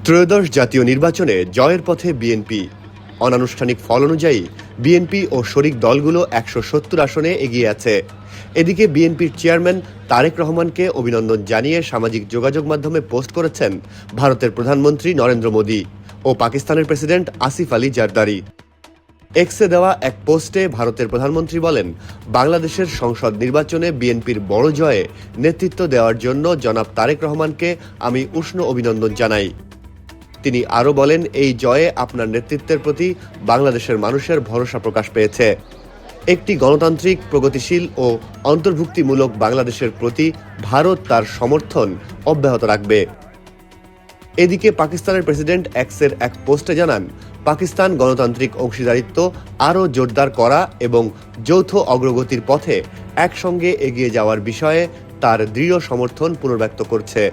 ত্রয়োদশ জাতীয় নির্বাচনে জয়ের পথে বিএনপি। অনানুষ্ঠানিক ফল অনুযায়ী বিএনপি ও শরিক দলগুলো ১৭০ আসনে এগিয়ে আছে। এদিকে বিএনপির চেয়ারম্যান তারেক রহমানকে অভিনন্দন জানিয়ে সামাজিক যোগাযোগ মাধ্যমে পোস্ট করেছেন ভারতের প্রধানমন্ত্রী নরেন্দ্র মোদি ও পাকিস্তানের প্রেসিডেন্ট আসিফ আলী জারদারি। এক্সে দেওয়া এক পোস্টে ভারতের প্রধানমন্ত্রী বলেন, বাংলাদেশের সংসদ নির্বাচনে বিএনপির বড় জয়ে নেতৃত্ব দেওয়ার জন্য জনাব তারেক রহমানকে আমি উষ্ণ অভিনন্দন জানাই। তিনি আরও বলেন, এই জয়ে আপনার নেতৃত্বের প্রতি বাংলাদেশের মানুষের ভরসা প্রকাশ পেয়েছে। একটি গণতান্ত্রিক, প্রগতিশীল ও অন্তর্ভুক্তিমূলক বাংলাদেশের প্রতি ভারত তার সমর্থন অব্যাহত রাখবে। এদিকে পাকিস্তানের প্রেসিডেন্ট এক্সের এক পোস্টে জানান, পাকিস্তান গণতান্ত্রিক অংশীদারিত্ব আরও জোরদার করা এবং যৌথ অগ্রগতির পথে একসঙ্গে এগিয়ে যাওয়ার বিষয়ে তার দৃঢ় সমর্থন পুনর্ব্যক্ত করছে।